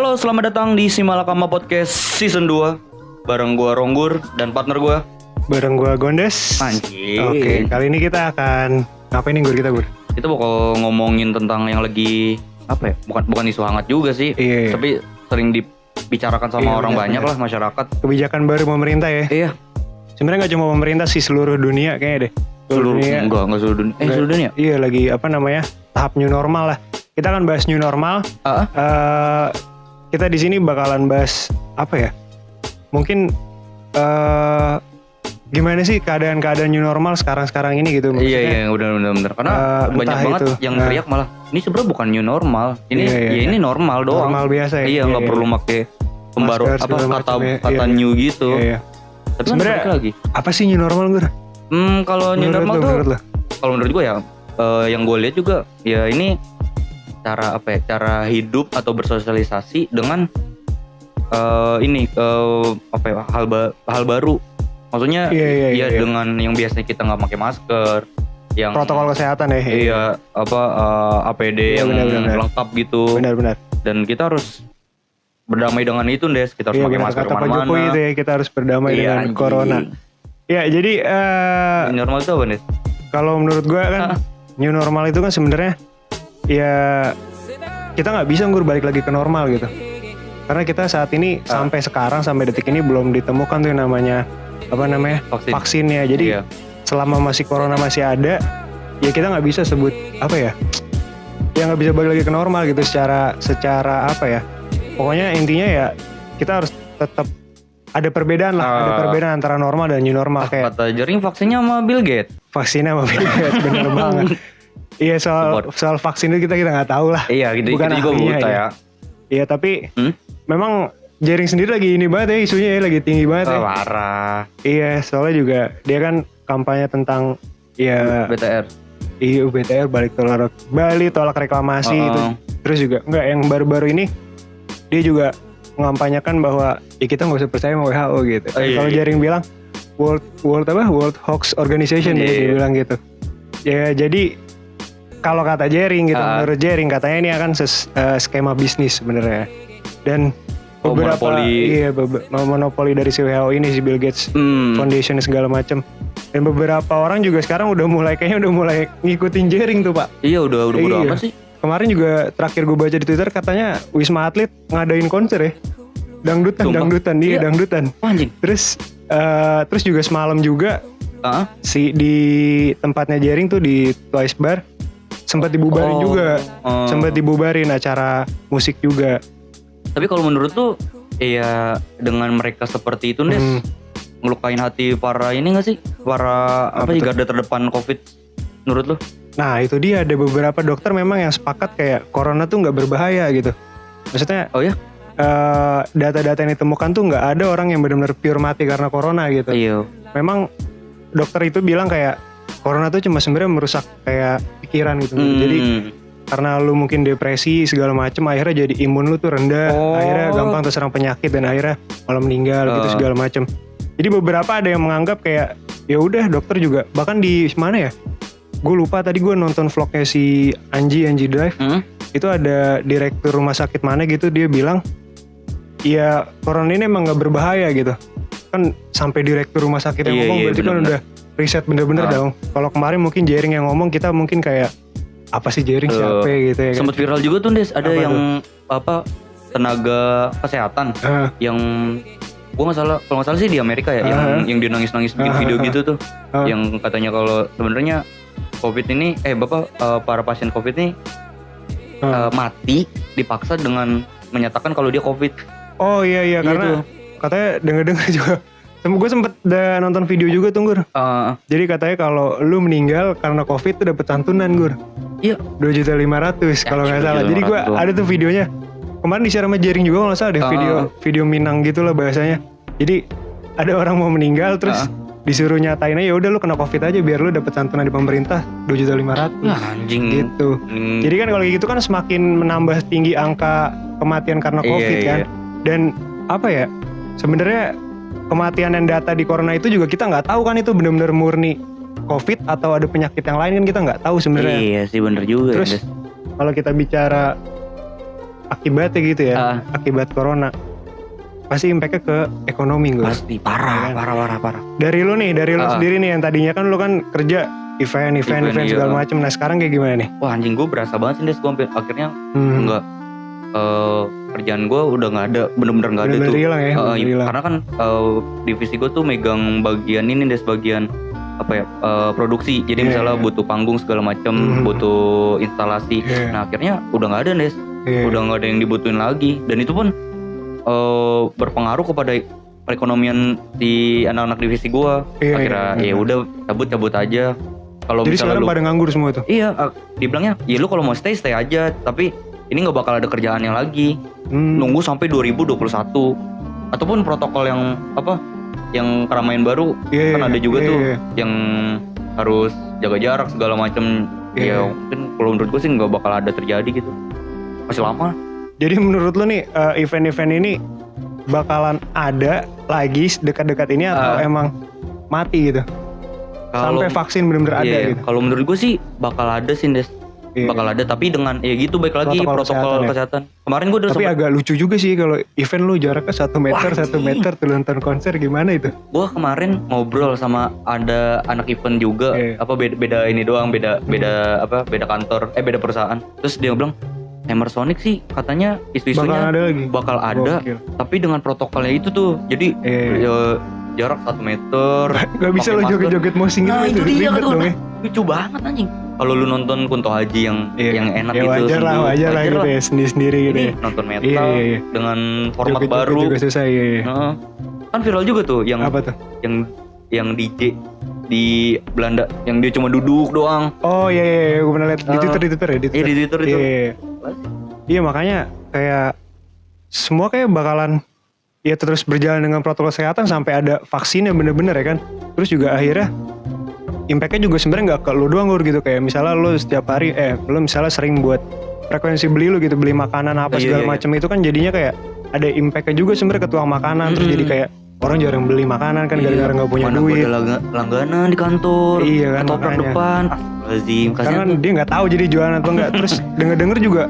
Halo, selamat datang di Simalakama Podcast Season 2. Bareng gua Ronggur dan partner gua. Bareng gua Gondes. Anjing. Oke, kali ini kita akan ngapain nih Gur? Kita bakal ngomongin tentang yang lagi apa ya? Bukan isu hangat juga sih. Iya. Tapi sering dibicarakan sama orang banyak lah masyarakat. Kebijakan baru pemerintah ya. Iya. Sebenarnya nggak cuma pemerintah sih, seluruh dunia kayaknya deh. Seluruh dunia. Enggak seluruh dunia. Seluruh dunia. Iya, lagi tahap new normal lah. Kita akan bahas new normal. Kita di sini bakalan bahas apa ya? Mungkin gimana sih keadaan new normal sekarang ini gitu maksudnya. Iya, benar. Karena banyak banget itu. yang teriak malah ini sebenarnya bukan new normal. Ini ini normal doang. Normal biasa ya. Iya, nggak perlu pakai pembaru kata new gitu. Iya. Tapi sebenarnya lagi. Apa sih new normal, Gur? Kalau new normal tuh kalau menurut gue ya yang gue lihat juga ya ini cara hidup atau bersosialisasi dengan hal baru. Maksudnya iya. Dengan yang biasanya kita nggak pakai masker, yang protokol kesehatan ya. Iya, APD yang benar. Lengkap gitu. Benar. Dan kita harus berdamai dengan itu, Des. Kita harus pakai masker kemana-mana. Pak Jokowi itu ya, kita harus berdamai dengan corona. Ya, jadi new normal itu apa, Des? Kalau menurut gue kan new normal itu kan sebenarnya ya kita nggak bisa balik lagi ke normal gitu. Karena kita saat ini sampai detik ini belum ditemukan tuh yang namanya vaksinnya. Jadi selama corona masih ada, ya kita nggak bisa sebut nggak bisa balik lagi ke normal gitu secara pokoknya intinya ya kita harus tetap ada perbedaan antara normal dan new normal. Kayak kata Jering vaksinnya sama Bill Gates. Vaksinnya sama Bill Gates, bener banget. Iya, soal vaksin itu kita nggak tahu lah. Iya, gitu, kita juga buta ya. Iya, tapi memang Jering sendiri lagi ini banget ya, isunya ya lagi tinggi banget ya. Parah. Iya, soalnya juga dia kan kampanye tentang BTR. Iya, BTR Bali tolak reklamasi itu. Terus juga yang baru-baru ini dia juga mengampanyakan bahwa ya kita nggak usah percaya sama WHO gitu. Kalau Jering bilang World Hoax Organization dia bilang gitu. Ya jadi kalau kata Jering gitu, menurut Jering katanya ini akan skema bisnis sebenarnya. Dan beberapa monopoli dari si WHO ini, si Bill Gates Foundation segala macam. Dan beberapa orang juga sekarang udah mulai ngikutin Jering tuh, Pak. Iya, udah berapa sih? Kemarin juga terakhir gue baca di Twitter katanya Wisma Atlet ngadain konser ya. Dangdutan. Anjing. Terus juga semalam juga di tempatnya Jering tuh di Twice Bar sempat dibubarin juga. Sempat dibubarin acara musik juga. Tapi kalau menurut tuh ya dengan mereka seperti itu Des ngelukain hati para ini gak sih? Para garda terdepan Covid menurut lu? Nah itu dia, ada beberapa dokter memang yang sepakat kayak corona tuh gak berbahaya gitu. Maksudnya data-data yang ditemukan tuh gak ada orang yang benar-benar pure mati karena corona gitu. Iya. Memang dokter itu bilang kayak corona tuh cuma sebenarnya merusak kayak pikiran gitu. Jadi karena lu mungkin depresi segala macem, akhirnya jadi imun lu tuh rendah, akhirnya gampang terserang penyakit dan akhirnya malah meninggal gitu segala macem. Jadi beberapa ada yang menganggap kayak ya udah dokter juga, bahkan di mana ya? Gue lupa, tadi gue nonton vlognya si Anji Drive. Itu ada direktur rumah sakit mana gitu, dia bilang ya corona ini emang gak berbahaya gitu. Kan sampai direktur rumah sakit yang ngomong berarti kan udah riset bener-bener dong. Kalau kemarin mungkin Jering yang ngomong, kita mungkin kayak apa sih Jering siapa gitu ya kan. Sempat viral juga tuh Des, ada yang tenaga kesehatan yang gue kalau nggak salah sih di Amerika ya, yang dia nangis bikin video gitu tuh, yang katanya kalau sebenarnya Covid ini para pasien Covid ini mati dipaksa dengan menyatakan kalau dia Covid. Oh iya karena katanya dengar juga. Gue sempet nonton video juga tuh Gur. Jadi katanya kalau lu meninggal karena Covid tuh dapet santunan Gur. Iya. 2.500.000 kalau nggak salah. Jadi gue ada tuh videonya. Kemarin di share sama Jering juga kalau nggak salah deh, video Minang gitulah bahasanya. Jadi ada orang mau meninggal terus disuruh nyatainnya ya udah lu kena Covid aja biar lu dapet santunan di pemerintah 2.500.000. Anjing. Gitu. Jadi kan kalau gitu kan semakin menambah tinggi angka kematian karena Covid kan. Dan sebenarnya kematian dan data di corona itu juga kita nggak tahu kan itu benar-benar murni Covid atau ada penyakit yang lain kan kita nggak tahu sebenarnya. Iya sih bener juga. Terus kalau kita bicara akibatnya gitu ya, akibat corona pasti impactnya ke ekonomi gue. Pasti parah. Dari lu sendiri nih yang tadinya kan lu kan kerja event segala macem. Nah sekarang kayak gimana nih? Wah anjing, gue berasa banget sih Des, gue akhirnya enggak, kerjaan gue udah nggak ada, bener-bener nggak ada tuh. Hilang ya, karena kan divisi gue tuh megang bagian ini Des, bagian apa ya, produksi. Jadi misalnya butuh panggung segala macem, butuh instalasi. Nah akhirnya udah nggak ada Des, udah nggak ada yang dibutuhin lagi. Dan itu pun berpengaruh kepada perekonomian di anak-anak divisi gue. Akhirnya ya udah cabut aja. Kalau jadi misalnya sekarang pada nganggur semua tuh. Iya, dibilangnya ya lu kalau mau stay aja, tapi ini nggak bakal ada kerjaannya lagi. Nunggu sampai 2021 ataupun protokol yang apa, yang keramaian baru kan ada juga tuh yang harus jaga jarak segala macam. Ya mungkin kalau menurut gue sih nggak bakal ada terjadi gitu, masih lama. Jadi menurut lu nih event-event ini bakalan ada lagi dekat-dekat ini atau emang mati gitu? Sampai vaksin benar-benar ada gitu. Kalau menurut gue sih bakal ada sih Des. Bakal ada, tapi dengan ya gitu, baik lagi protokol kesehatan. Kemarin gue udah tapi agak lucu juga sih kalau event lu jaraknya 1 meter. Wah, 1 meter tuh nonton konser gimana itu? Gue kemarin ngobrol sama ada anak event juga, apa beda ini doang, beda kantor, beda perusahaan. Terus dia bilang Hammer Sonic sih katanya isu-isunya bakal ada, tapi dengan protokolnya itu tuh. Jadi jarak 1 meter. Gak bisa lo joget-joget mosing gitu. Nah itu dia kan tuh, lucu banget anjing. Kalau lu nonton Kunto Haji yang enak ya, gitu, wajar lah gitu ya, sendiri-sendiri gitu ya. Nonton metal dengan format joget baru juga susah kan viral juga tuh yang apa tuh? Yang DJ di Belanda yang dia cuma duduk doang. Oh iya gue pernah lihat di Twitter ya. Di Twitter itu. Iya makanya kayak semua kayak bakalan ya terus berjalan dengan protokol kesehatan sampai ada vaksinnya bener-bener ya kan. Terus juga akhirnya impactnya juga sebenarnya nggak ke lu doang gitu, kayak misalnya lu setiap hari lu misalnya sering buat frekuensi beli lu gitu, beli makanan apa segala macam itu kan jadinya kayak ada impactnya juga sebenarnya ke tukang makanan. Terus jadi kayak orang jarang beli makanan kan gara-gara nggak punya duit. Ada langganan di kantor, iya kan, ketoprak depan, lazim. Karena kan dia nggak tahu jadi jualan atau enggak. Terus denger juga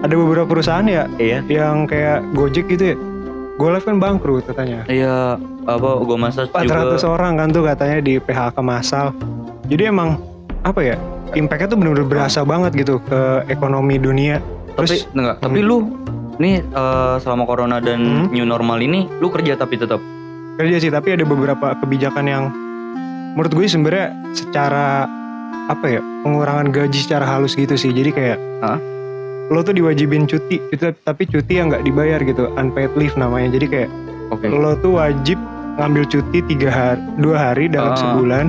ada beberapa perusahaan ya yang kayak Gojek gitu ya, GoLive kan bangkrut katanya. Iya, apa Go Massage 400 juga. Orang kan tuh katanya di PHK massal. Jadi emang apa ya, impactnya tuh bener-bener berasa banget gitu ke ekonomi dunia. Terus tapi lu nih selama corona dan new normal ini lu kerja tapi tetap kerja sih, tapi ada beberapa kebijakan yang menurut gue sebenarnya secara apa ya, pengurangan gaji secara halus gitu sih. Jadi kayak lo tuh diwajibin cuti tapi cuti yang nggak dibayar gitu, unpaid leave namanya. Jadi kayak lo tuh wajib ngambil cuti 2 hari dalam sebulan,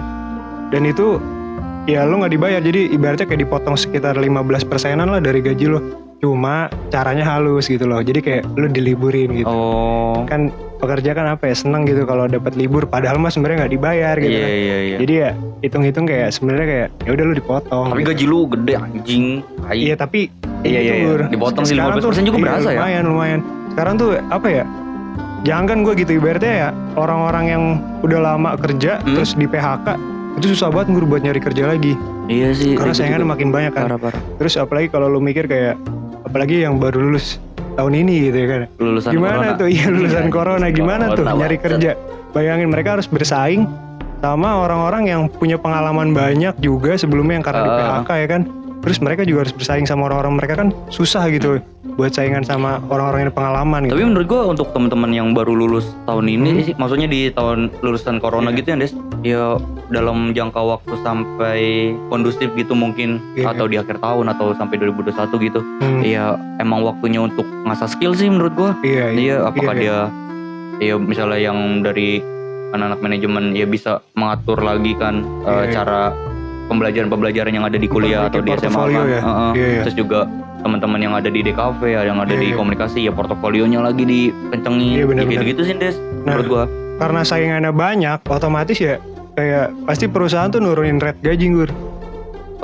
dan itu ya lo nggak dibayar. Jadi ibaratnya kayak dipotong sekitar 15%-an lah dari gaji lo. Cuma caranya halus gitu loh. Jadi kayak lo diliburin gitu. Kan pekerja kan apa ya, seneng gitu kalau dapat libur, padahal mah sebenarnya nggak dibayar gitu kan. Jadi ya hitung-hitung kayak sebenarnya kayak ya udah lo dipotong. Tapi gaji lo gede anjing. Iya tapi dipotong sih 15% juga berasa ya. Lumayan. Sekarang tuh apa ya, jangan gue gitu ibaratnya ya, orang-orang yang udah lama kerja terus di PHK itu susah banget buat nyari kerja lagi. Iya sih. Karena saingan makin banyak kan. Parah. Terus apalagi kalau lu mikir kayak, apalagi yang baru lulus tahun ini gitu ya kan. Lulusan gimana corona. Tuh iya lulusan corona gimana tuh nyari kerja. Bayangin mereka harus bersaing sama orang-orang yang punya pengalaman banyak juga sebelumnya yang karena di PHK ya kan. Terus mereka juga harus bersaing sama orang-orang, mereka kan susah gitu buat saingan sama orang-orang yang pengalaman gitu. Tapi menurut gue untuk teman-teman yang baru lulus tahun ini sih, maksudnya di tahun lulusan corona gitu ya Des, ya dalam jangka waktu sampai kondusif gitu mungkin, atau di akhir tahun atau sampai 2021 gitu, ya emang waktunya untuk ngasah skill sih menurut gue. Iya, apakah dia ya misalnya yang dari anak-anak manajemen ya bisa mengatur lagi kan cara pembelajaran yang ada di kuliah atau di SMA kan. Terus juga teman-teman yang ada di DKV, yang ada di komunikasi ya portofolionya lagi dikencengin. Gitu-gitu sih Des menurut gua. Karena saingannya banyak, otomatis ya kayak pasti perusahaan tuh nurunin rate gaji Gur.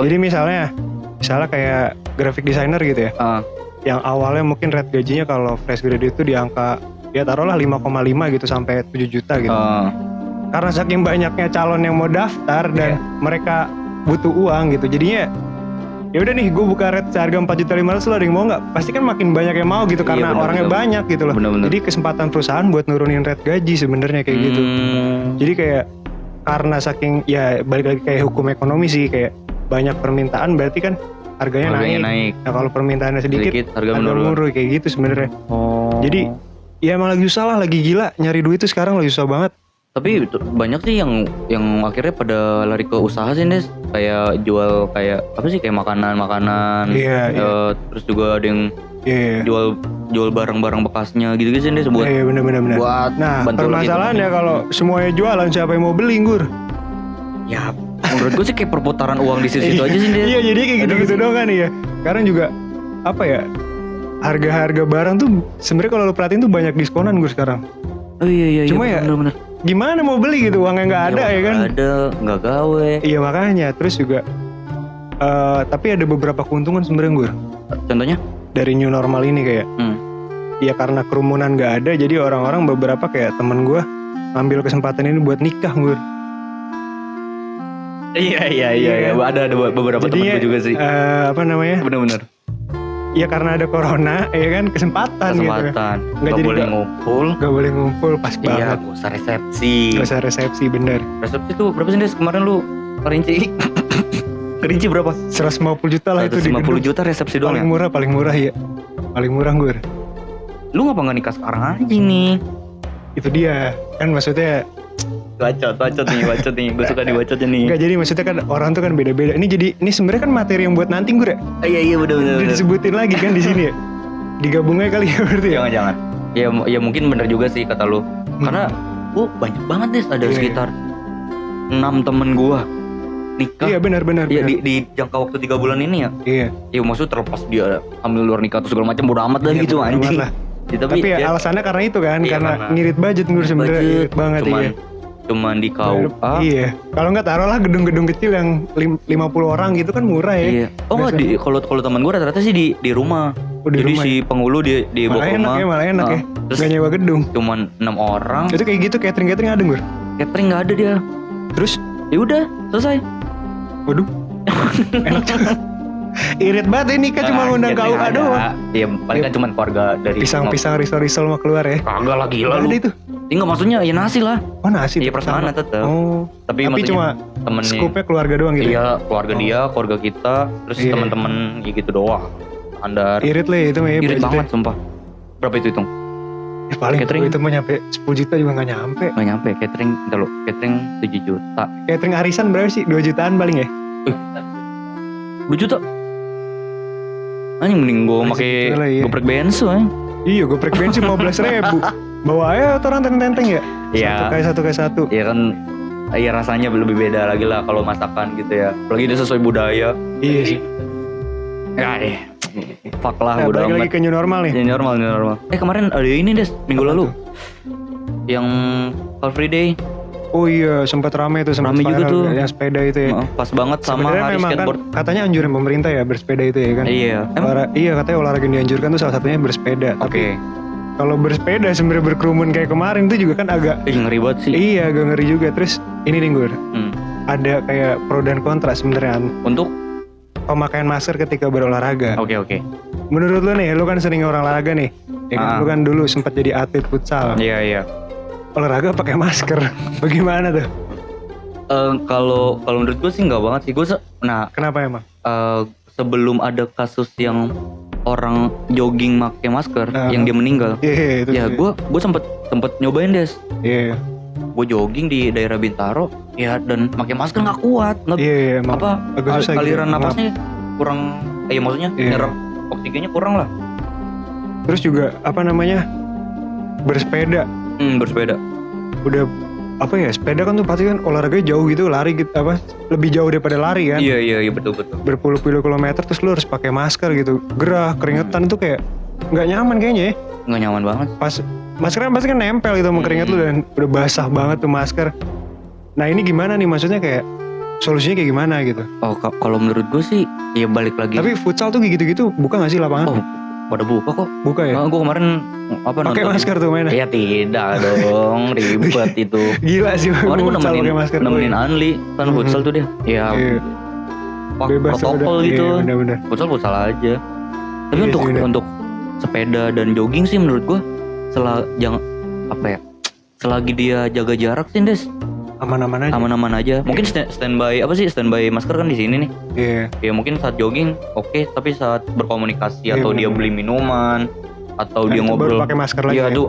Jadi misalnya kayak graphic designer gitu ya. Yang awalnya mungkin rate gajinya kalau fresh graduate itu di angka ya taruhlah 5,5 gitu sampai 7 juta gitu. Karena saking banyaknya calon yang mau daftar dan mereka butuh uang gitu, jadinya ya udah nih gue buka red seharga 4.500.000 lo ada yang mau nggak? Pasti kan makin banyak yang mau gitu karena bener, orangnya banyak gitu loh. Bener. Jadi kesempatan perusahaan buat nurunin rate gaji sebenarnya kayak gitu. Jadi kayak karena saking ya balik lagi kayak hukum ekonomi sih, kayak banyak permintaan berarti kan harganya naik. Nah kalau permintaannya sedikit harga menurun kayak gitu sebenarnya. Jadi ya emang lagi susah lah, lagi gila nyari duit tuh sekarang lagi susah banget. Tapi banyak sih yang akhirnya pada lari ke usaha sih Des, kayak jual kayak apa sih, kayak makanan. Terus juga ada yang jual barang-barang bekasnya gitu sih Des buat. Iya benar. Buat nah permasalahannya kalau semuanya jualan siapa yang mau beli Gur? Ya menurut gue sih kayak perputaran uang di situ aja sih Des. Iya jadi kayak gitu-gitu doang kan ya. Sekarang juga apa ya, harga-harga barang tuh sebenarnya kalau lo perhatiin tuh banyak diskonan Gur sekarang. Oh iya. Cuma ya bener. Gimana mau beli gitu, uangnya nggak ada ya kan? Nggak ada, nggak gawe. Iya makanya, terus juga tapi ada beberapa keuntungan sebenarnya Gur. Contohnya? Dari new normal ini kayak ya karena kerumunan nggak ada, jadi orang-orang beberapa kayak temen gue ambil kesempatan ini buat nikah Gur. Iya. Ada beberapa temen gue juga sih. Apa namanya? Bener. Ya karena ada corona, ya kan kesempatan gitu. Gak boleh ngumpul pas banget. Iya, gak usah resepsi. Bener. Resepsi tuh berapa sih Des? Kemarin lu kerinci berapa? 150 juta lah itu di gedung. 150 juta resepsi doang ya? Paling murah ya. Paling murah Gur. Lu ngapa gak nikah sekarang aja nih? Itu dia, kan maksudnya bacot nih, gue suka dibacotnya nih. Enggak, jadi maksudnya kan orang tuh kan beda-beda. Ini sebenarnya kan materi yang buat nanti Gur ya. Iya bener. Disebutin lagi kan di sini ya. Digabungnya kali ya berarti ya. Jangan. Ya mungkin bener juga sih kata lu. Karena banyak banget Des, ada sekitar 6 temen gua nikah. Iya benar. Iya di jangka waktu 3 bulan ini ya. Iya. Ya maksud terlepas dia hamil luar nikah atau segala macam bodo amat lah gitu anjing. Ya, tapi ya alasannya karena itu kan, karena ngirit budget Gur sebenarnya, ngirit banget ya. Cuman di KUA. Iya. Kalau nggak taruhlah gedung-gedung kecil yang 50 orang gitu kan murah ya. Iya. Oh nggak, kalau teman gue rata-rata sih di rumah. Jadi si penghulu di bawah rumah. Malah enak ya. Nggak nyewa gedung. Cuman 6 orang. Itu kayak gitu, catering ada Gur? Catering nggak ada dia. Terus? Ya udah selesai. Waduh. Enak juga. Irit banget ini kan cuma ngundang KUA doang. Iya paling kan cuma keluarga dari pisang risol mah keluar ya. Kagak lah gila lu. Itu. Enggak maksudnya ya nasi lah. Oh nasi. Iya pertemanan tetap. Oh. Tapi cuma temennya. Skupnya keluarga doang gitu. Iya keluarga dia, keluarga kita, terus teman-teman ya gitu doang. Andar. Irit lah itu mah ya. Irit banget sumpah. Berapa itu hitung? Ya paling catering itu mah nyampe 10 juta juga gak nyampe. Gak nyampe, catering 7 juta. Catering arisan berapa sih? 2 jutaan paling ya? 2 juta? Anjing mending gue pake goprek bensu Iya goprek bensu 15.000. Bawa aja orang tenteng-tenteng ya? Iya. Satu kayak satu. Iya kan, iya rasanya lebih beda lagi lah kalau masakan gitu ya. Apalagi dia sesuai budaya. Iya sih. Ya fuck lah udah balik lagi ke new normal nih. New normal. Kemarin ada ini Des, minggu lalu. Yang Car Free Day. Oh iya sempat rame tuh, rame juga tuh yang sepeda itu ya. Pas banget sama hari skateboard. Kan, katanya anjuran pemerintah ya bersepeda itu ya kan. Iya. Iya katanya olahraga yang dianjurkan tuh salah satunya bersepeda. Tapi kalau bersepeda sebenarnya berkerumun kayak kemarin tuh juga kan agak ngeri banget sih. Iya agak ngeri juga. Terus ini nih Gur, ada kayak pro dan kontra sebenarnya untuk pemakaian masker ketika berolahraga. Oke. Menurut lu nih, lu kan sering olahraga nih. Ya kan, lu kan dulu sempat jadi atlet futsal. Iya. Olahraga pakai masker, bagaimana tuh? Kalau menurut gue sih nggak banget sih. Kenapa emang? Sebelum ada kasus yang orang jogging pakai masker, yang dia meninggal. Gue sempet nyobain Des. Iya. Gue jogging di daerah Bintaro, ya dan pakai masker nggak kuat. Iya. Aliran napasnya kurang. Maksudnya nyerap oksigennya kurang lah. Terus juga bersepeda. Bersepeda. Udah sepeda kan tuh pasti kan olahraga jauh gitu, lari gitu lebih jauh daripada lari kan. Iya betul. Berpuluh-puluh kilometer terus lu harus pakai masker gitu. Gerah, keringetan itu kayak nggak nyaman kayaknya ya. Nggak nyaman banget. Pas maskernya pasti kan nempel gitu sama keringet lu dan udah basah banget tuh masker. Nah ini gimana nih, maksudnya kayak solusinya kayak gimana gitu? Oh kalau menurut gue sih ya balik lagi. Tapi futsal tuh gitu-gitu buka nggak sih lapangan? Oh pada buka kok. Buka ya? Gue kemarin pakai masker tuh mainnya? Ya tidak dong, ribet itu. Gila sih. Kemarin gue nemenin Anli kan futsal tuh dia. Ya bebas protokol udah, gitu. Iya, bener-bener. Futsal aja. Tapi Iya sih, untuk sepeda dan jogging sih menurut gua selagi dia jaga jarak sih Des. Aman-aman aja. Aman-aman aja. Mungkin standby masker kan di sini nih. Iya. Ya mungkin saat jogging oke, tapi saat berkomunikasi Iya, atau dia bener. beli minuman atau dia Itu ngobrol baru pakai masker lagi. Iya ya. tuh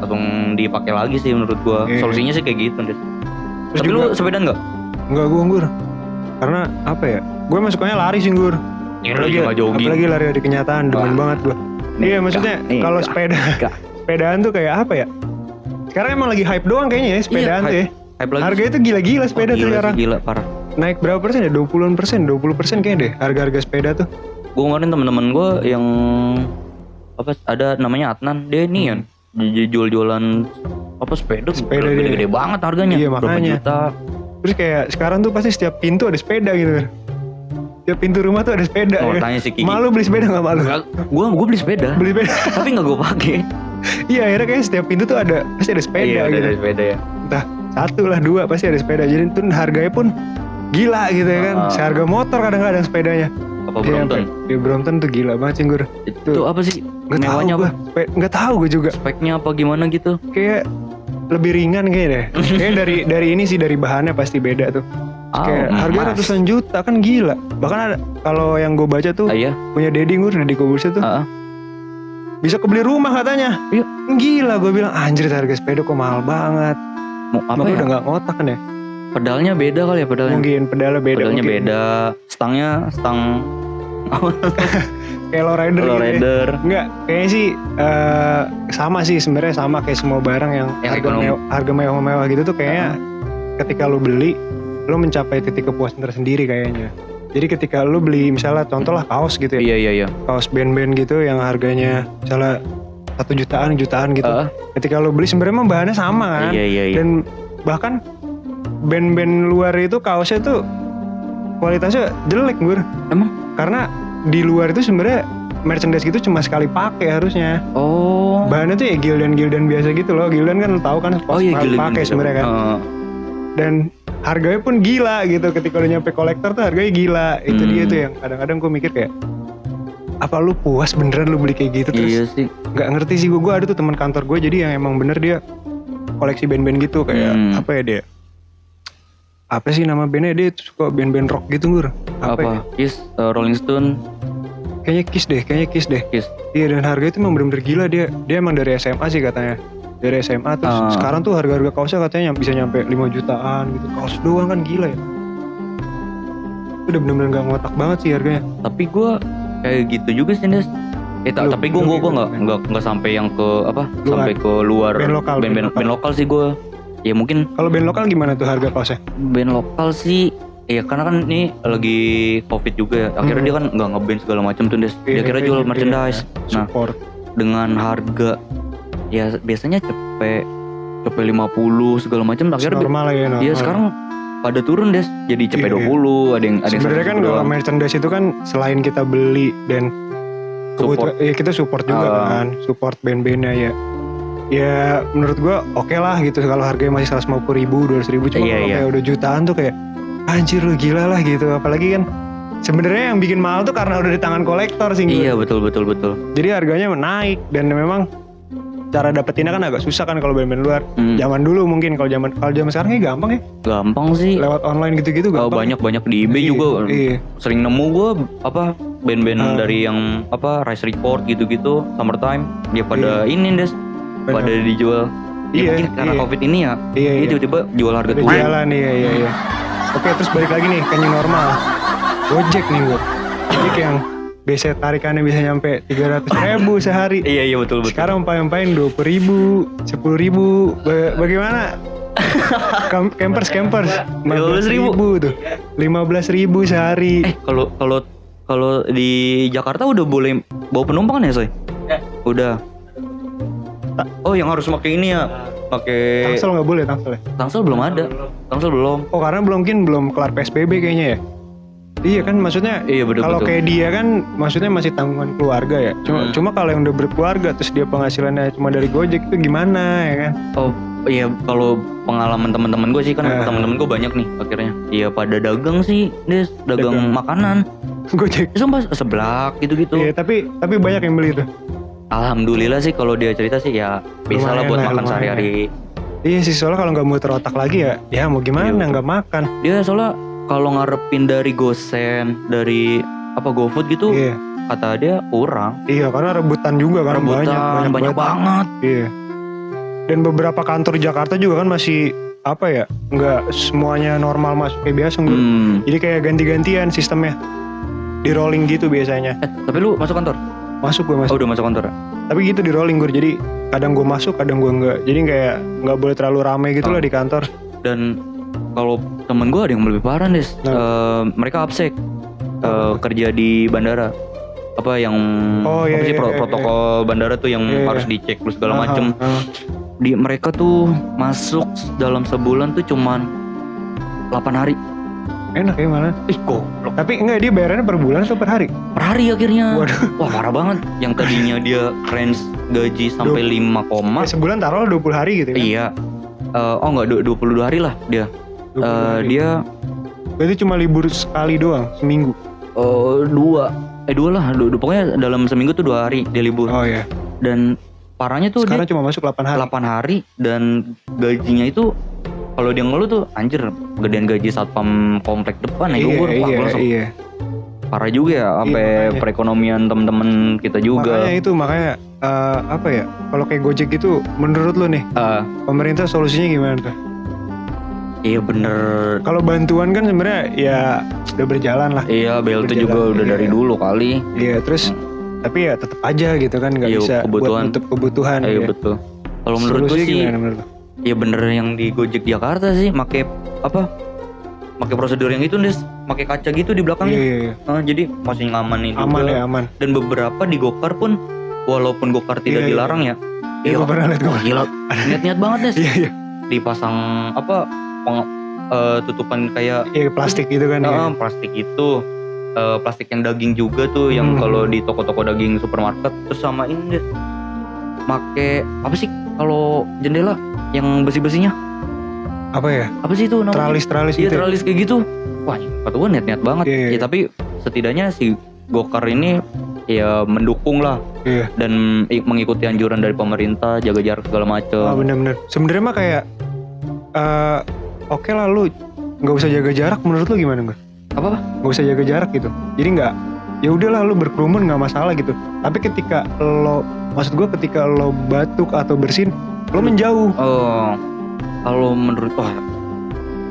langsung dipakai lagi sih menurut gua. Iya. Solusinya sih kayak gitu Des. Terus Tapi juga, lu sepeda enggak? enggak gue nggur. Karena apa ya? Gue emang sukanya lari sih nggur. Ya lu cuma jogging. Apalagi lari dari kenyataan, demen banget gue. Iya maksudnya kalau sepedaan tuh kayak apa ya? Sekarang emang lagi hype doang kayaknya ya sepedaan tuh ya. Hype lagi. Harganya tuh gila-gila sepeda tuh gila sekarang. sih, gila parah. Naik berapa persen ya? 20% kayaknya deh harga-harga sepeda tuh. Gue kemarin temen-temen gue yang ada namanya Adnan, dia nih kan jual-jualan sepeda Sepeda dia. gede-gede banget harganya. Iya, Berapa makanya. juta. Terus kayak sekarang tuh pasti setiap pintu ada sepeda gitu kan. Setiap pintu rumah tuh ada sepeda. Mau ya. tanya si Kiki. Malu beli sepeda gak malu? Gue beli sepeda. Beli sepeda. Tapi gak gue pakai. Iya akhirnya kayak setiap pintu tuh pasti ada sepeda Iya, gitu. ada sepeda ya. Entah 1 lah 2 pasti ada sepeda. Jadi tuh harganya pun gila gitu ya kan. Seharga motor kadang-kadang sepedanya. Apa Brompton? Di Brompton tuh gila banget sih Gur. Itu apa sih? Gak tahu Mewahnya gue. apa? Gak tahu gue juga. Speknya apa gimana gitu? Kayak lebih ringan kayaknya deh. Kayak dari ini sih dari bahannya pasti beda tuh. Kayak harga emas. ratusan juta kan gila. Bahkan ada kalau yang gue baca tuh Iya. punya Deddy Kobusier tuh bisa kebeli rumah katanya. Iya. Gila gue bilang anjir harga sepeda kok mahal banget. Mau apa Makanya ya? udah gak ngotak kan ya. Pedalnya beda kali ya pedalnya. Mungkin pedalnya beda. Pedalnya mungkin. beda. Stangnya stang Kayak lowrider gitu ya. rider. Enggak, kayaknya sih sama sih sebenarnya sama kayak semua barang yang harga mewah-mewah gitu tuh kayaknya ketika lu beli lu mencapai titik kepuasan tersendiri kayaknya. Jadi ketika lu beli misalnya contoh lah kaos gitu ya. Iya. Kaos band-band gitu yang harganya misalnya 1 jutaan gitu. Ketika lu beli sebenarnya emang bahannya sama kan. Iya. Dan bahkan band-band luar itu kaosnya tuh kualitasnya jelek Gur. Emang? Karena di luar itu sebenarnya merchandise gitu cuma sekali pakai harusnya. Oh. Bahannya tuh ya Gildan biasa gitu loh. Gildan kan tahu kan pakai sebenarnya kan. Dan harganya pun gila gitu. Ketika udah nyampe kolektor tuh harganya gila. Itu dia tuh yang kadang-kadang gue mikir kayak apa lu puas beneran lu beli kayak gitu terus? Iya sih. Gak ngerti sih gue ada tuh teman kantor gue jadi yang emang bener dia koleksi band-band gitu kayak apa ya dia? Apa sih nama bandnya dia suka band-band rock gitu Gur. Apa? Kiss, Rolling Stone. Kayaknya Kiss deh. Iya dan harga itu emang bener-bener gila dia emang dari SMA sih katanya. Dari SMA terus sekarang tuh harga-harga kaosnya katanya bisa nyampe 5 jutaan gitu. Kaos doang kan gila ya. Itu udah bener-bener gak ngotak banget sih harganya. Tapi gue kayak gitu juga sih Des. Tapi gue nggak sampai yang ke sampai ke luar band lokal sih gue. Ya mungkin kalau band lokal gimana tuh harga kaosnya? Band lokal sih ya karena kan ini lagi covid juga ya. Akhirnya dia kan nggak ngeband segala macam tuh Des. Dia kira jual merchandise. Nah, support dengan harga ya biasanya cepet 50 segala macam akhirnya normal ya. Iya sekarang pada turun Des. Jadi cepet 20 ada yang sebenarnya kan kalau merchandise itu kan selain kita beli dan support. Ya kita support juga kan, support band-bandnya ya. Ya menurut gua oke lah gitu kalau harganya masih 150 ribu, 200 ribu cuma kalau kayak udah jutaan tuh kayak anjir lu gila lah gitu. Apalagi kan sebenarnya yang bikin mahal tuh karena udah di tangan kolektor sih. Iya betul. Jadi harganya naik dan memang cara dapetinnya kan agak susah kan kalau band-band luar. Zaman dulu mungkin kalau zaman sekarang ya gampang ya. Gampang sih. Lewat online gitu-gitu gampang. Banyak di eBay juga. Iya. Sering nemu gua band-band dari yang Rise Report gitu-gitu, Summertime dia pada ini Des. Pada dijual. Mungkin karena Covid ini ya. Ini tiba-tiba jual harga turun. Jalan iya. Oke, terus balik lagi nih ke new normal. Gojek nih gue. Gojek yang biasa tarikannya bisa nyampe 300 ribu sehari. Iya betul. Sekarang paling 20 ribu, 10 ribu. Bagaimana? Campers 15 ribu tuh. 15 ribu sehari. Kalau di Jakarta udah boleh bawa penumpang kan ya Soy? Udah. Oh yang harus pakai ini ya, pakai Tangsel nggak boleh Tangsel ya? Tangsel belum ada, Tangsel belum. Oh karena belum kelar PSBB kayaknya ya? Iya kan maksudnya kalau kayak dia kan maksudnya masih tanggungan keluarga ya. Cuma kalau yang udah berkeluarga terus dia penghasilannya cuma dari Gojek itu gimana ya kan? Oh Iya kalau pengalaman teman-teman gue sih kan teman-teman gue banyak nih akhirnya. Iya pada dagang sih, Des, dagang makanan. Gojek. Sumpah seblak gitu-gitu. Iya, tapi banyak yang beli itu. Alhamdulillah sih kalau dia cerita sih ya bisa lah buat makan sehari-hari. Iya sih, soalnya kalau nggak muter otak lagi ya mau gimana, nggak makan. Dia soalnya kalau ngarepin dari GoSend, dari GoFood gitu, kata dia kurang. Iya, karena rebutan juga kan, banyak banget. Iya. Dan beberapa kantor Jakarta juga kan masih nggak semuanya normal masuk kayak biasa. Jadi kayak ganti-gantian sistemnya, di rolling gitu biasanya. Tapi lu masuk kantor? Masuk gue masuk. Oh udah masuk kantor? Tapi gitu di rolling gue, jadi kadang gue masuk, kadang gue enggak. Jadi kayak nggak boleh terlalu ramai gitu lah di kantor. Dan kalau temen gue ada yang lebih parah Des, mereka absek kerja di bandara. Protokol bandara tuh yang harus dicek terus segala macem. Mereka tuh masuk dalam sebulan tuh cuman 8 hari. Enak ya mana? Goblok. Tapi enggak, dia bayarannya per bulan atau per hari? Per hari akhirnya. Waduh. Wah parah banget. Yang tadinya dia range gaji sampai 5, sebulan taruh 20 hari gitu kan? Iya. Enggak 22 hari lah dia. Dia berarti cuma libur sekali doang seminggu. Dua lah. Pokoknya dalam seminggu tuh 2 hari dia libur. Oh iya. Dan parahnya tuh sekarang dia cuma masuk 8 hari. 8 hari dan gajinya itu kalau dia ngeluh tuh anjir gedean gaji satpam komplek depan ya gugur. Iya. Parah juga ya sampai perekonomian temen-temen kita juga. Makanya kalau kayak Gojek gitu menurut lu nih pemerintah solusinya gimana tuh? Iya bener. Kalau bantuan kan sebenarnya ya udah berjalan lah. Iya BLT juga udah dari dulu kali. Iya terus tapi ya tetap aja gitu kan nggak bisa buat nutup kebutuhan. Iya betul. Kalau menurut gue sih ya bener yang di Gojek Jakarta sih pakai prosedur yang itu Des, pakai kaca gitu di belakangnya. Iya. Jadi masih ngamanin juga. Aman. Dan beberapa di Gokar pun walaupun Gokar tidak dilarang ya. Iya pernah lihat gue. Gila. Niat banget Des. Iya. Dipasang tutupan kayak plastik gitu kan. Plastik itu. Plastik yang daging juga tuh yang kalau di toko-toko daging supermarket. Terus sama ini Des, make apa sih kalau jendela yang besi-besinya apa sih itu namanya? Tralis gitu. Iya tralis kayak gitu. Wah kata gue niat banget. Ya tapi setidaknya si Gokar ini ya mendukung lah. Dan mengikuti anjuran dari pemerintah, jaga jarak segala macam. Bener-bener sebenarnya mah kayak oke lah lu nggak usah jaga jarak, menurut lu gimana nggak? Apa? Nggak usah jaga jarak gitu. Jadi nggak, ya udahlah lu berkerumun nggak masalah gitu. Tapi ketika lo batuk atau bersin, lo menjauh. Kalau menurut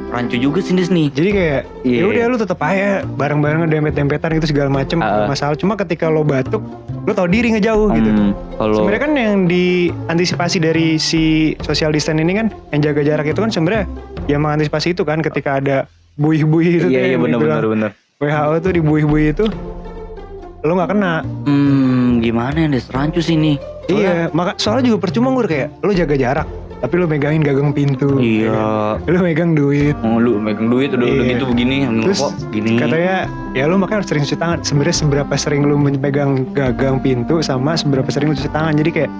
rancu juga sih Des nih. Jadi kayak ya udah lu tetap aja bareng-bareng dempet-dempetan gitu segala macem masalah. Cuma ketika lo batuk, lo tau diri ngejauh gitu. Sebenarnya kan yang diantisipasi dari si social distance ini kan, yang jaga jarak itu kan sebenarnya ya mengantisipasi itu kan ketika ada buih-buih itu. Iya benar. WHO tuh di buih-buih itu lo nggak kena. Gimana ya Des, rancu sih nih. Iya, soalnya juga percuma gue kayak lo jaga jarak tapi lu megangin gagang pintu. Iya. Lu megang duit. Lu megang duit udah gitu begini. Terus gini. Katanya ya lu makanya harus sering cuci tangan. Sebenarnya seberapa sering lu megang gagang pintu sama seberapa sering lu cuci tangan. Jadi kayak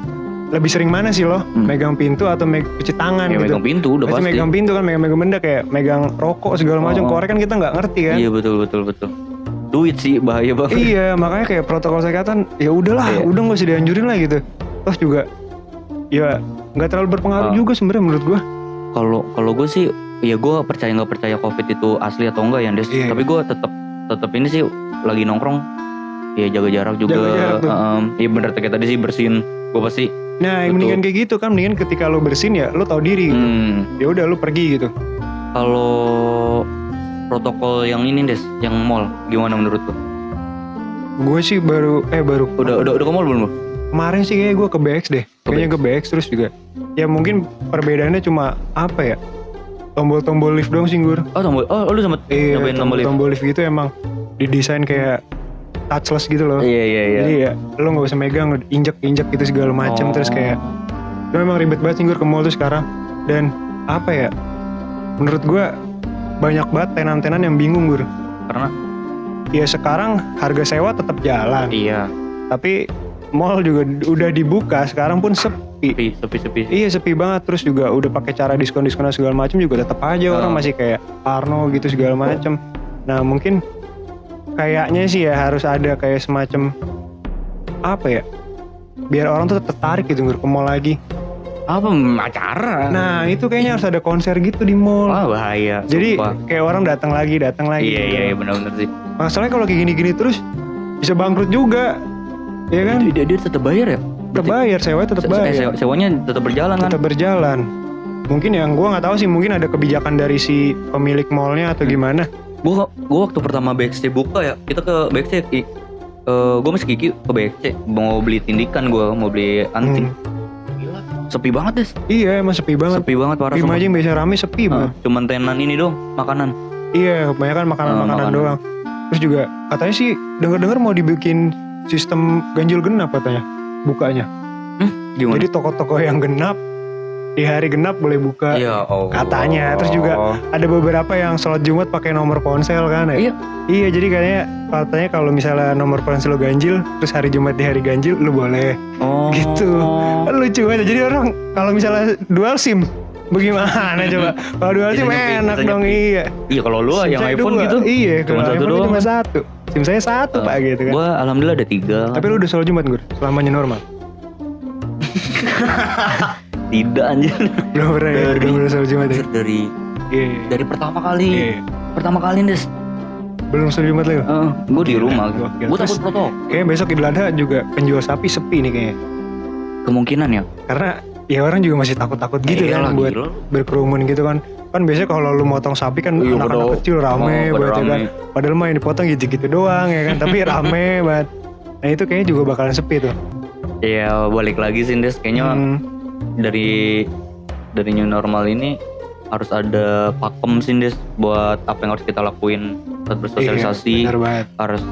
lebih sering mana sih lo? Megang pintu atau cuci tangan ya, gitu. Megang pintu udah pasti. Megang pintu kan, megang benda kayak megang rokok segala macam. Korek kan kita nggak ngerti kan. Iya betul. Duit sih bahaya banget. Iya, makanya kayak protokol kesehatan ya udahlah, udah nggak usah dianjurin lah gitu. Terus juga ya nggak terlalu berpengaruh juga sebenarnya menurut gue. Kalau gue sih ya gue percaya nggak percaya COVID itu asli atau enggak ya Des. Tapi gue tetap ini sih lagi nongkrong ya jaga jarak juga. Iya bener kayak tadi sih bersihin gue pasti. Nah mendingan kayak gitu kan, mendingan ketika lo bersin ya lo tahu diri gitu. Ya udah lo pergi gitu. Kalau protokol yang ini Des, yang mall gimana menurut lo? Gue sih baru udah ke mall belum lo? Kemarin sih kayaknya gue ke BX deh. Kayaknya ke BX terus juga. Ya mungkin perbedaannya cuma tombol-tombol lift doang sih Gur. Lu sempet nyobain tombol lift gitu emang didesain kayak touchless gitu loh. Iya. Jadi ya lo gak usah megang, injek gitu segala macam. Terus kayak itu memang ribet banget sih Gur ke mall tuh sekarang. Dan menurut gue banyak banget tenan-tenan yang bingung Gur. Karena? Ya sekarang harga sewa tetap jalan. Iya. Tapi mall juga udah dibuka, sekarang pun sepi. Sepi. Iya sepi banget, terus juga udah pakai cara diskon segala macam juga tetap aja orang masih kayak Parno gitu segala macam. Nah mungkin kayaknya sih ya harus ada kayak semacam apa ya, biar orang tuh tertarik gitu ke mall lagi. Apa acara? Nah itu kayaknya harus ada konser gitu di mall. Wah bahaya. Jadi sumpah. kayak orang datang lagi. Iya benar-benar sih. Masalahnya kalau kayak gini-gini terus bisa bangkrut juga, ya kan? Dia tetap bayar ya? Tetap bayar, sewanya tetap bayar. Sewanya tetap berjalan kan? Tetap berjalan. Mungkin yang gue nggak tahu sih, mungkin ada kebijakan dari si pemilik mallnya atau gimana. Gue waktu pertama BXC buka ya, kita ke BXC. Gue masih Kiki ke BXC mau beli tindikan, gue mau beli anting. Gila, sepi banget des. Iya emang sepi banget. Sepi banget parah. Bima aja yang biasa rame sepi banget. Cuman tenan ini dong, makanan. Iya kebanyakan makanan doang. Terus juga katanya sih dengar mau dibikin sistem ganjil genap katanya bukanya. Gimana? Jadi toko-toko yang genap di hari genap boleh buka. Iya, katanya. Terus juga ada beberapa yang sholat Jumat pakai nomor ponsel kan ya. Iya jadi katanya kalau misalnya nomor ponsel lu ganjil, terus hari Jumat di hari ganjil lu boleh. Gitu. Lucu aja. Jadi orang kalau misalnya dual SIM bagaimana coba? Kalau dual SIM enak dong. Iya. Iya kalau lu yang iPhone gitu. Iya, cuma satu doang. Cuma satu. SIM saya satu Pak gitu kan. Gua alhamdulillah ada 3. Tapi lu udah sholat Jumat Gur? Selamanya normal? Tidak anjir. Belum pernah ya? Belum sholat Jumat ya? Dari pertama kali. Pertama kali Des. Belum sholat Jumat lagi? Gue di rumah. Gue takut protokol. Kayaknya besok Idul Adha juga penjual sapi sepi nih kayaknya. Kemungkinan ya. Karena ya orang juga masih takut-takut gitu kan buat berkerumun gitu kan. Kan biasanya kalau lu motong sapi kan anak-anak kecil rame banget kan. Padahal mah yang dipotong gitu-gitu doang ya kan. Tapi rame banget. Nah itu kayaknya juga bakalan sepi tuh. Iya balik lagi sih Des. Kayaknya dari new normal ini harus ada pakem sih Des buat apa yang harus kita lakuin saat bersosialisasi. Iya, harus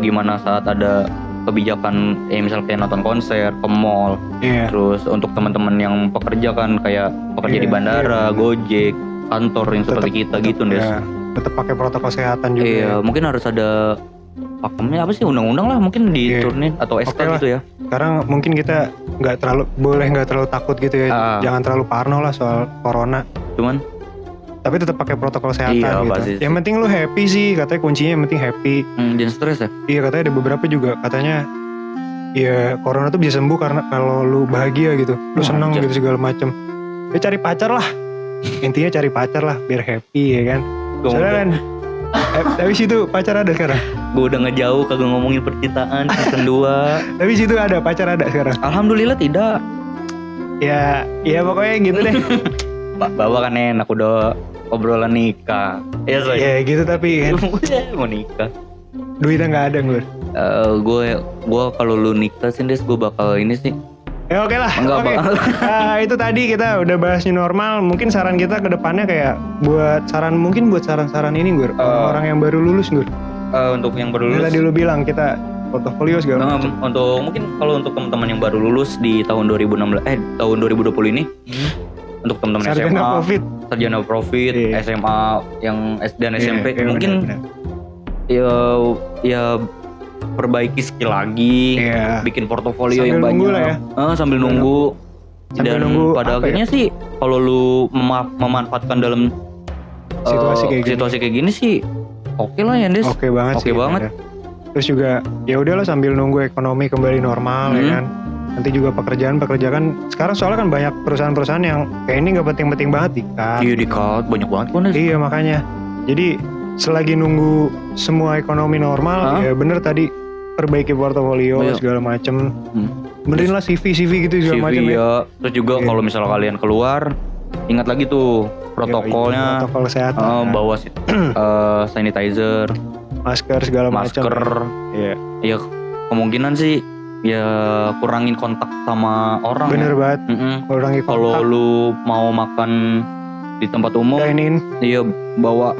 gimana saat ada kebijakan misalnya kayak nonton konser, ke mall. Terus untuk teman-teman yang pekerja kan kayak pekerja di bandara, Gojek, kantor yang seperti kita gitu Des. Tetap pakai protokol kesehatan juga. Iya, mungkin harus ada pakemnya apa sih, undang-undang lah mungkin diturunin atau SK gitu ya. Sekarang mungkin kita nggak terlalu takut gitu ya. Jangan terlalu parno lah soal corona. Cuman tapi tetap pakai protokol kesehatan gitu. Pasti. Yang penting lu happy sih, katanya kuncinya yang penting happy. Jangan stres ya. Iya katanya ada beberapa juga katanya ya corona tuh bisa sembuh karena kalau lu bahagia gitu, lu seneng gitu segala macem. Ya cari pacar lah. Intinya cari pacar lah biar happy ya kan. Soalnya kan tapi situ pacar ada sekarang. Gue udah ngejauh kagak ngomongin percintaan season 2. Tapi situ ada pacar ada sekarang. Alhamdulillah tidak. Ya pokoknya gitu deh. Bawa kan enak udah obrolan nikah. Iya so. Ya gitu tapi kan. Mau nikah. Duitnya nggak ada gue. Gue kalau lu nikah sih Des, gue bakal ini sih. Ya oke lah. Itu tadi kita udah bahas new normal. Mungkin saran kita ke depannya kayak buat saran-saran ini gue. Orang yang baru lulus gue. Untuk yang baru lulus. Tadi lu bilang kita portofolio segala macam. Untuk mungkin kalau untuk teman-teman yang baru lulus di tahun 2020 ini. Untuk teman-teman SMA, sarjana profit, SMA yang SD dan SMP, mungkin ya perbaiki skill lagi, bikin portofolio yang banyak. Sambil nunggu. Dan pada akhirnya sih kalau lu memanfaatkan dalam situasi kayak gini sih, oke lah ya Des. Oke banget. Terus juga ya udahlah sambil nunggu ekonomi kembali normal ya kan. Nanti juga pekerjaan sekarang soalnya kan banyak perusahaan-perusahaan yang kayak ini nggak penting-penting banget di-cut. Iya di-cut banyak banget kan. Iya makanya. Jadi selagi nunggu semua ekonomi normal ya bener tadi perbaiki portofolio segala macem. Benerin lah CV gitu segala macem ya. Terus juga kalau misalnya kalian keluar ingat lagi tuh protokolnya. Protokol kesehatan. Bawa sanitizer, masker segala macam. Iya kemungkinan sih ya kurangin kontak sama orang. Bener banget. Kurangi kontak. Kalau lu mau makan di tempat umum, dine-in, iya bawa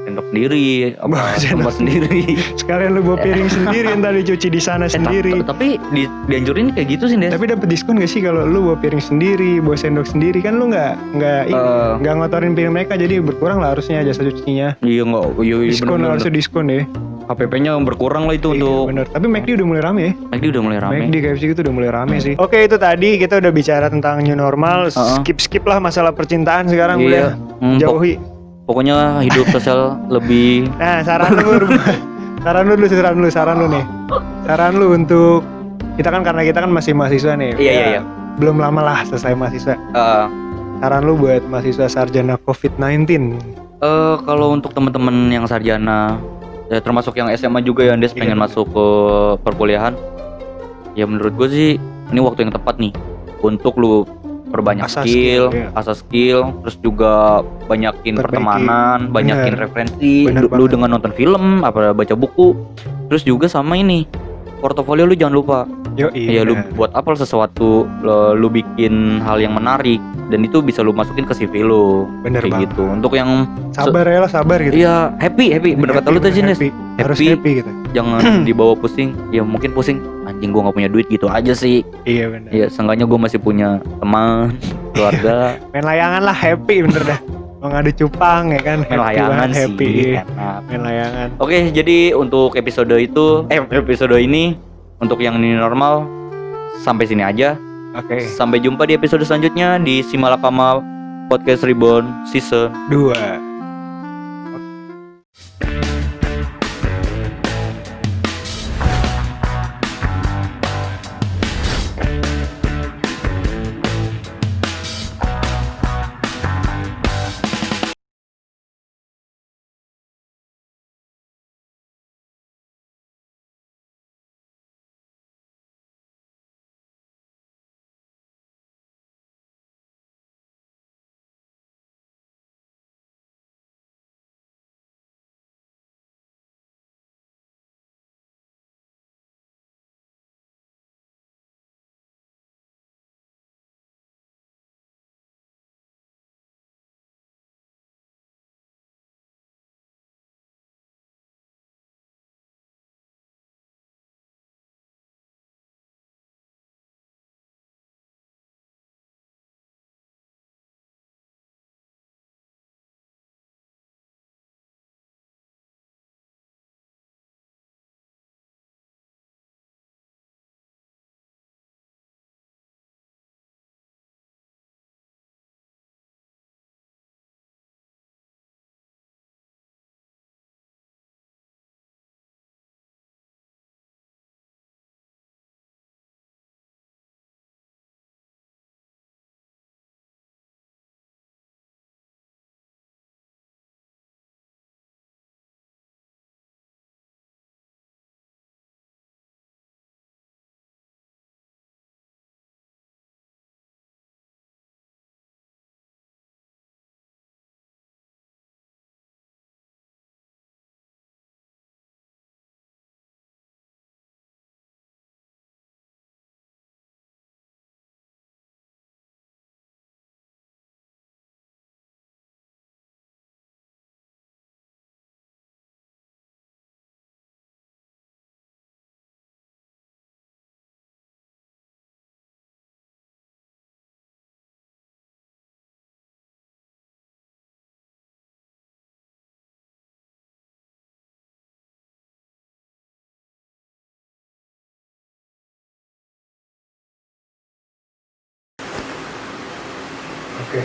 sendok sendiri, tempat sendiri. Sekalian lu bawa piring sendiri, entar dicuci di sana sendiri. Tapi dianjurin kayak gitu sih Des. Tapi dapat diskon gak sih kalau lu bawa piring sendiri, bawa sendok sendiri, kan lu nggak ngotorin piring mereka, jadi berkurang lah harusnya jasa cucinya. Iya nggak. Diskon harusnya diskon deh. HPP-nya berkurang lah itu Iya, untuk bener. Tapi McD udah mulai rame ya. McD udah mulai rame. McD KFC itu udah mulai rame sih. Oke, itu tadi kita udah bicara tentang new normal. Skip lah masalah percintaan sekarang udah jauhi. Pokoknya hidup sosial lebih. Nah, saran lu nih. Saran lu untuk kita kan, karena kita kan masih mahasiswa nih. Iya. Belum lama lah selesai mahasiswa. Saran lu buat mahasiswa sarjana COVID-19. Kalau untuk teman-teman yang sarjana, ya termasuk yang SMA juga yang dia pengen masuk ke perkuliahan, ya menurut gue sih ini waktu yang tepat nih untuk lu perbanyak skill, asah skill, terus juga banyakin pertemanan, banyakin referensi, lu dengan nonton film, apa baca buku, terus juga sama ini portofolio lu jangan lupa. Ya lu buat apa sesuatu, lu bikin hal yang menarik dan itu bisa lu masukin ke CV lu. Bener kayak gitu. Untuk yang sabar gitu. Iya, happy. Bener kata lu tadi Nes. Harus happy gitu. Jangan dibawa pusing. Ya mungkin pusing, anjing gua enggak punya duit gitu aja sih. Iya benar. Ya seenggaknya gua masih punya teman, keluarga. Main layangan lah, happy bener dah. Mau ngadu cupang ya kan, main layangan happy. Sih, main layangan. Oke, jadi untuk episode ini untuk yang ini normal sampai sini aja. Sampai jumpa di episode selanjutnya di Simalakama Podcast Reborn Season 2.